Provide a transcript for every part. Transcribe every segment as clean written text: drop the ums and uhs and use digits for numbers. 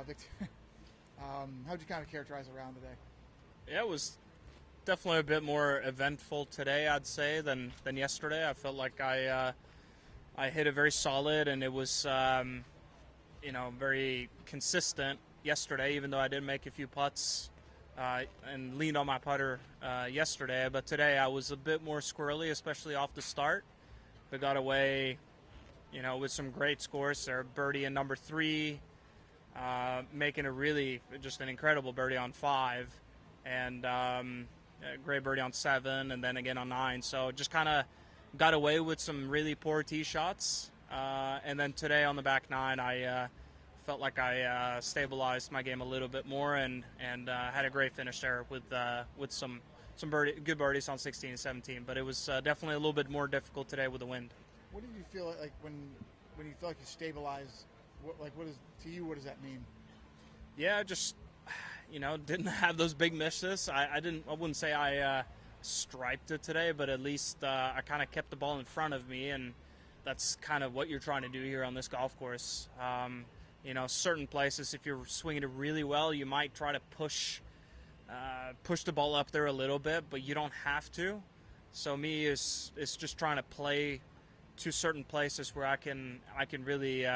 Victor, how would you kind of characterize the round today? Yeah, it was definitely a bit more eventful today, I'd say, than yesterday. I felt like I hit it very solid, and it was very consistent yesterday. Even though I did make a few putts and leaned on my putter yesterday, but today I was a bit more squirrely, especially off the start. But got away, with some great scores there. Birdie in number 3, making a really just an incredible birdie on 5, and a great birdie on 7, and then again on 9. So just kind of got away with some really poor tee shots, and then today on the back 9, I felt like I stabilized my game a little bit more, and had a great finish there with some good birdies on 16 and 17. But it was definitely a little bit more difficult today with the wind. What did you feel like when you feel like you stabilized? What does that mean? Yeah, just didn't have those big misses. I wouldn't say I striped it today, but at least I kind of kept the ball in front of me, and that's kind of what you're trying to do here on this golf course. Certain places, if you're swinging it really well, you might try to push the ball up there a little bit, but you don't have to. So me, it's just trying to play to certain places where I can really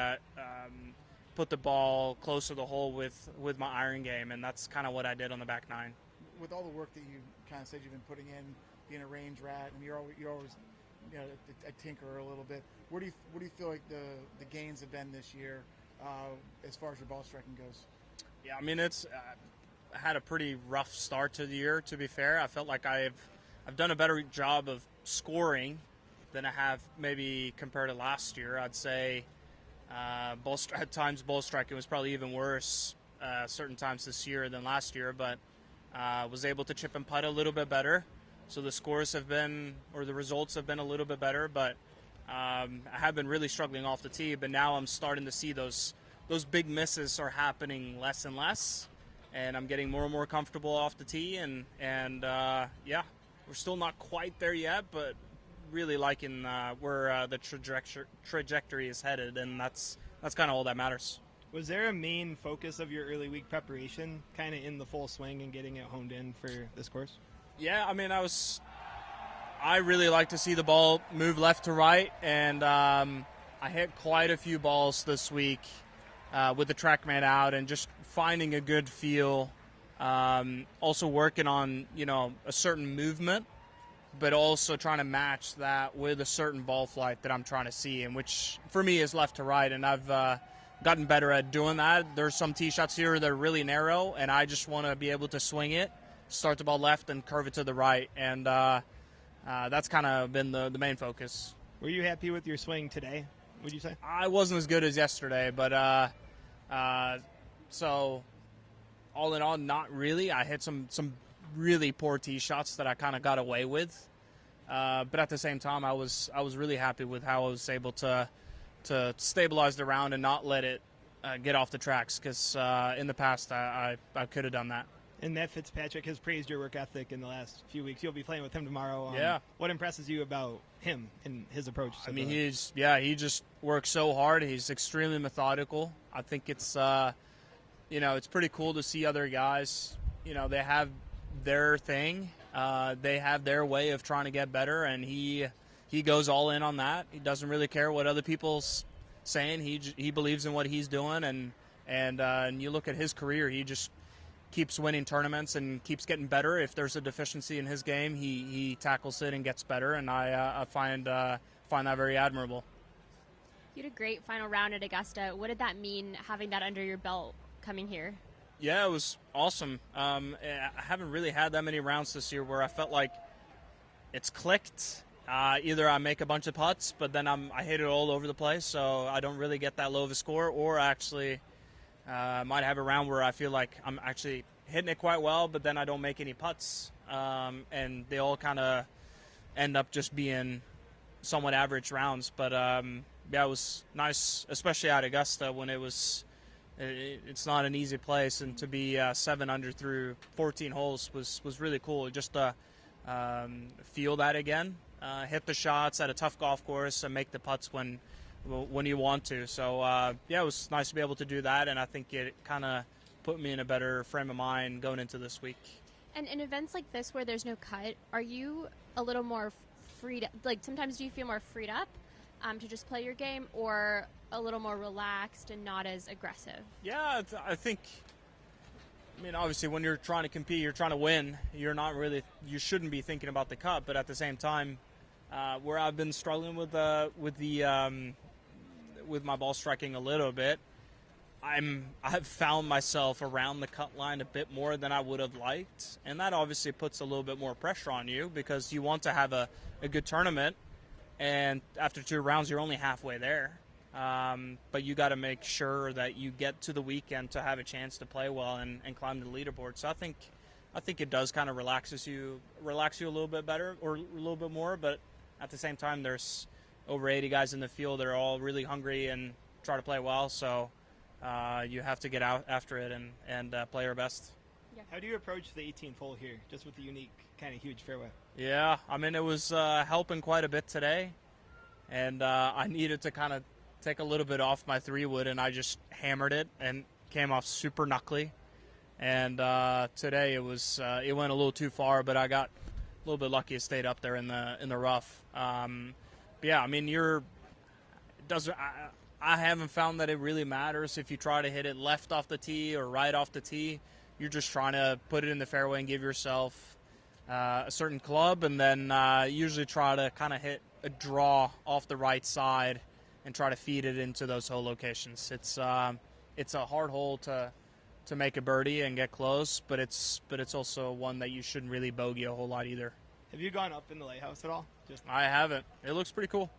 put the ball close to the hole with my iron game, and that's kind of what I did on the back 9. With all the work that you kind of said you've been putting in, being a range rat, and you're always a tinkerer a little bit. What do you feel like the gains have been this year as far as your ball striking goes? Yeah, I mean it's had a pretty rough start to the year. To be fair, I felt like I've done a better job of scoring than I have maybe compared to last year. I'd say at times ball striking was probably even worse certain times this year than last year, but was able to chip and putt a little bit better. So the scores have been, or the results have been a little bit better, but I have been really struggling off the tee. But now I'm starting to see those big misses are happening less and less, and I'm getting more and more comfortable off the tee. And we're still not quite there yet, but really liking where the trajectory is headed, and that's kind of all that matters. Was there a main focus of your early week preparation kind of in the full swing and getting it honed in for this course? Yeah, I mean, I really like to see the ball move left to right, and I hit quite a few balls this week with the TrackMan out and just finding a good feel. Also working on, a certain movement, but also trying to match that with a certain ball flight that I'm trying to see, and which for me is left to right, and I've gotten better at doing that. There's some tee shots here that are really narrow, and I just want to be able to swing it, start the ball left, and curve it to the right, and that's kind of been the main focus. Were you happy with your swing today, would you say? I wasn't as good as yesterday, but so all in all, not really. I hit some really poor tee shots that I kind of got away with, but at the same time, I was really happy with how I was able to stabilize the round and not let it get off the tracks, because in the past I could have done that. And Matt Fitzpatrick has praised your work ethic in the last few weeks. You'll be playing with him tomorrow. Yeah. What impresses you about him and his approach? I mean, he just works so hard. He's extremely methodical. I think it's it's pretty cool to see other guys. They have their thing. They have their way of trying to get better, and he goes all in on that. He doesn't really care what other people's saying. He believes in what he's doing, and you look at his career, he just keeps winning tournaments and keeps getting better. If there's a deficiency in his game, he tackles it and gets better, and I find that very admirable. You had a great final round at Augusta. What did that mean, having that under your belt coming here? Yeah, it was awesome. I haven't really had that many rounds this year where I felt like it's clicked. Either I make a bunch of putts, but then I hit it all over the place, so I don't really get that low of a score, or actually might have a round where I feel like I'm actually hitting it quite well, but then I don't make any putts, and they all kind of end up just being somewhat average rounds. But it was nice, especially at Augusta, when it's not an easy place, and to be 7 under through 14 holes was really cool. Just to feel that again, hit the shots at a tough golf course, and make the putts when when you want to. So yeah, it was nice to be able to do that, and I think it kind of put me in a better frame of mind going into this week. And in events like this where there's no cut, are you a little more freed? Like sometimes do you feel more freed up to just play your game, or a little more relaxed and not as aggressive? Yeah, I think. I mean, obviously, when you're trying to compete, you're trying to win. You shouldn't be thinking about the cut. But at the same time, where I've been struggling with my ball striking a little bit, I've found myself around the cut line a bit more than I would have liked, and that obviously puts a little bit more pressure on you because you want to have a good tournament, and after 2 rounds, you're only halfway there. But you got to make sure that you get to the weekend to have a chance to play well and climb the leaderboard. So I think it does kind of relax you a little bit better or a little bit more. But at the same time, there's over 80 guys in the field that are all really hungry and try to play well. So you have to get out after it and play your best. Yeah. How do you approach the 18th hole here, just with the unique kind of huge fairway? Yeah, I mean, it was helping quite a bit today, and I needed to kind of take a little bit off my 3-wood, and I just hammered it and came off super knuckly. And today it went a little too far, but I got a little bit lucky. It stayed up there in the rough. But yeah, I mean, I haven't found that it really matters if you try to hit it left off the tee or right off the tee. You're just trying to put it in the fairway and give yourself a certain club, and then usually try to kind of hit a draw off the right side and try to feed it into those hole locations. It's a hard hole to make a birdie and get close, but it's also one that you shouldn't really bogey a whole lot either. Have you gone up in the lighthouse at all? I haven't. It looks pretty cool.